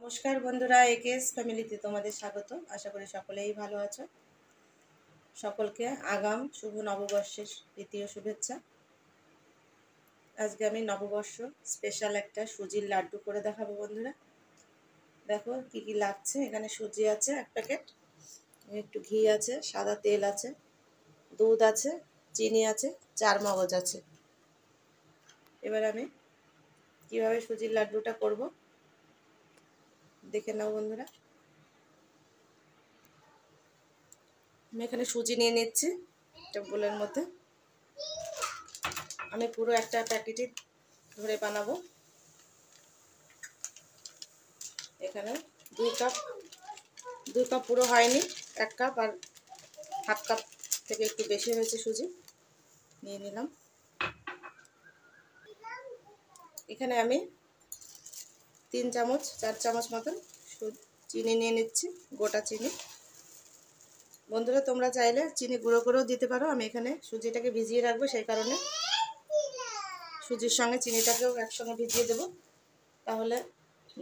নমস্কার বন্ধুরা, একেএস ফ্যামিলিতে তোমাদের স্বাগত। আশা করি সকলেই ভালো আছো। সকলকে আগাম শুভ নববর্ষের দ্বিতীয় শুভেচ্ছা। আজকে আমি নববর্ষ স্পেশাল একটা সুজির লাড্ডু করে দেখাবো বন্ধুরা। দেখো কি কি লাগছে। এখানে সুজি আছে 1 প্যাকেট, একটু ঘি আছে, সাদা তেল আছে, দুধ আছে, চিনি আছে, 4 মগজ আছে। এবার আমি কিভাবে সুজির লাড্ডুটা করব দেখে নাও বন্ধুরা। আমি এখানে সুজি নিয়ে নিচ্ছি একটা বোলের মধ্যে। আমি পুরো একটা প্যাকেটই ধরে বানাবো। এখানে 2 কাপ পুরো হয়নি, 1 কাপ আর হাফ কাপ থেকে একটু বেশি হয়েছে সুজি নিয়ে নিলাম। এখানে আমি 3 চামচ 4 চামচ মতন চিনি নিয়ে নিচ্ছি, গোটা চিনি। বন্ধুরা তোমরা চাইলে চিনি গুঁড়ো করেও দিতে পারো। আমি এখানে সুজিটাকে ভিজিয়ে রাখবো, সেই কারণে সুজির সঙ্গে চিনিটাকেও একসঙ্গে ভিজিয়ে দেবো, তাহলে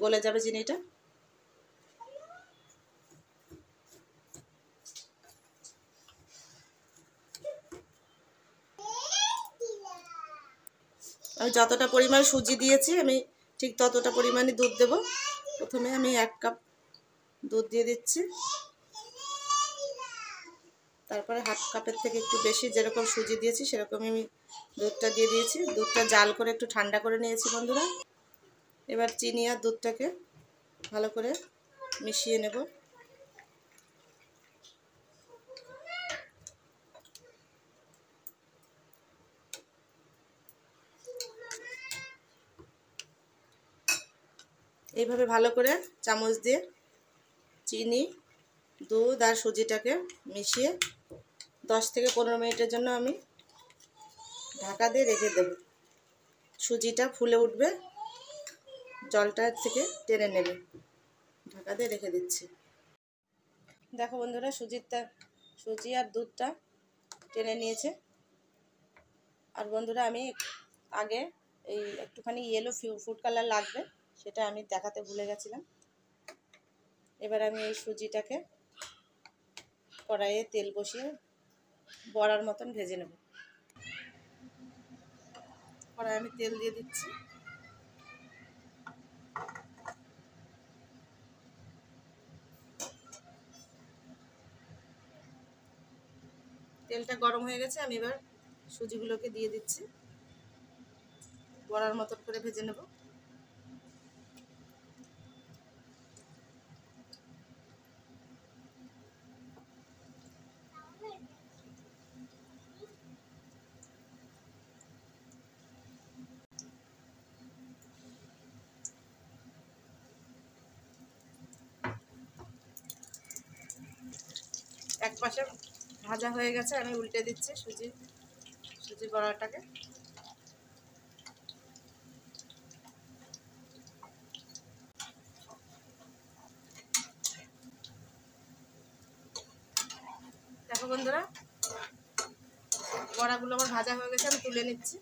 গলে যাবে চিনিটা। আমি যতটা পরিমাণ সুজি দিয়েছি আমি ঠিক ততটা পরিমাণই দুধ দেব। প্রথমে আমি 1 কাপ দুধ দিয়ে দিচ্ছি, তারপরে হাফ কাপের থেকে একটু বেশি যেরকম সুজি দিয়েছি সেরকমই আমি দুধটা দিয়ে দিয়েছি। দুধটা জাল করে একটু ঠান্ডা করে নিয়েছি বন্ধুরা। এবার চিনি আর দুধটাকে ভালো করে মিশিয়ে নেব। এইভাবে ভালো করে চামচ দিয়ে চিনি, দুধ আর সুজিটাকে মিশিয়ে 10 থেকে 15 মিনিটের জন্য আমি ঢাকা দিয়ে রেখে দেব। সুজিটা ফুলে উঠবে, জলটা থেকে টেনে নেবে। ঢাকা দিয়ে রেখে দিচ্ছি। দেখো বন্ধুরা, সুজি আর দুধটা টেনে নিয়েছে। আর বন্ধুরা আমি আগে এই একটুখানি ইয়েলো ফুড কালার লাগবে, সেটা আমি দেখাতে ভুলে গেছিলাম। এবার আমি এই সুজিটাকে কড়াইয়ে তেল বসিয়ে বড়ার মতন ভেজে নেব। কড়াইয়ে আমি তেল দিয়ে দিচ্ছি। তেলটা গরম হয়ে গেছে, আমি এবার সুজিগুলোকে দিয়ে দিচ্ছি, বড়ার মতন করে ভেজে নেব। এক পাশে ভাজা হয়ে গেছে, আমি উল্টে দিচ্ছি সুজি বড়াটাকে। দেখো বন্ধুরা, বড়াগুলো আমার ভাজা হয়ে গেছে, আমি তুলে নিচ্ছি।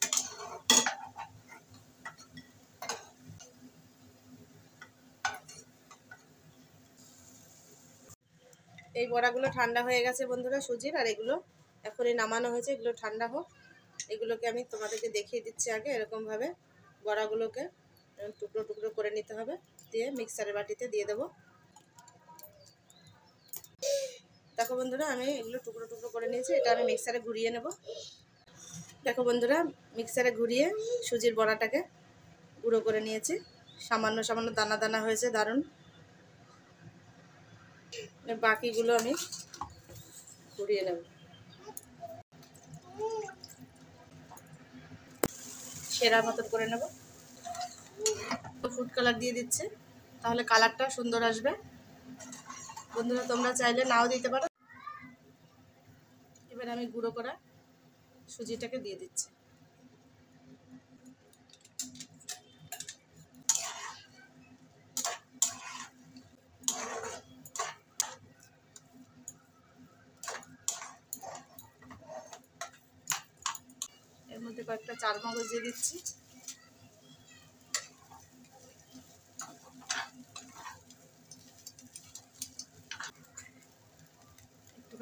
এই বড়াগুলো ঠান্ডা হয়ে গেছে বন্ধুরা সুজির, আর এগুলো এখনই নামানো হয়েছে, এগুলো ঠান্ডা হোক। এগুলোকে আমি তোমাদেরকে দেখিয়ে দিচ্ছি আগে। এরকমভাবে বড়াগুলোকে টুকরো টুকরো করে নিতে হবে, দিয়ে মিক্সারের বাটিতে দিয়ে দেবো। দেখো বন্ধুরা, আমি এগুলো টুকরো টুকরো করে নিয়েছি, এটা আমি মিক্সারে ঘুরিয়ে নেব। দেখো বন্ধুরা, মিক্সারে ঘুরিয়ে সুজির বড়াটাকে গুঁড়ো করে নিয়েছি। সামান্য সামান্য দানা দানা হয়েছে, দারুণ। বাকিগুলো আমি ঘুরিয়ে নেব, সেরা মতন করে নেব। ফুড কালার দিয়ে দিচ্ছে, তাহলে কালারটা সুন্দর আসবে। বন্ধুরা তোমরা চাইলে নাও দিতে পারো। এবার আমি গুঁড়ো করা সুজিটাকে দিয়ে দিচ্ছি। এর মধ্যে কয়েকটা 4 মগজ দিয়ে দিচ্ছি।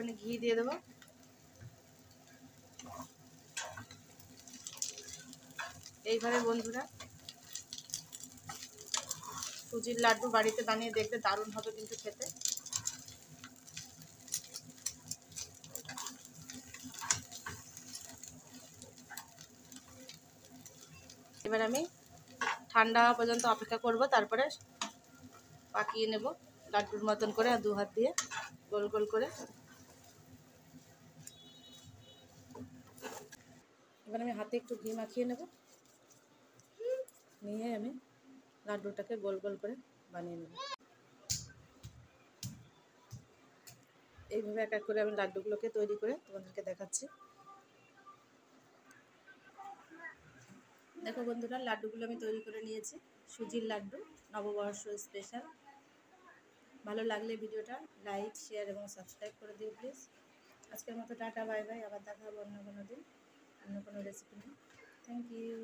একটুখানি ঘি দিয়ে দেবো। এইভাবে বন্ধুরা সুজির লাড্ডু বাড়িতে বানিয়ে দেখতে দারুণ হবে কিন্তু খেতে। এবার আমি ঠান্ডা হওয়া পর্যন্ত অপেক্ষা করব, তারপরে পাকিয়ে নেব লাড্ডুর মতন করে, আর 2 হাত দিয়ে গোল গোল করে। এবার আমি হাতে একটু ঘি মাখিয়ে নেব, নিয়ে আমি লাড্ডুটাকে গোল গোল করে বানিয়ে নেব। এইভাবে এক এক করে আমি লাড্ডুগুলোকে তৈরি করে তোমাদেরকে দেখাচ্ছি। দেখো বন্ধুরা, লাড্ডুগুলো আমি তৈরি করে নিয়েছি, সুজির লাড্ডু, নববর্ষ স্পেশাল। ভালো লাগলে ভিডিওটা লাইক, শেয়ার এবং সাবস্ক্রাইব করে দিও প্লিজ। আজকের মতো টাটা, বাই বাই। আবার দেখা হবে অন্য কোনো দিন, অন্য কোনো রেসিপি নিয়ে। Thank you.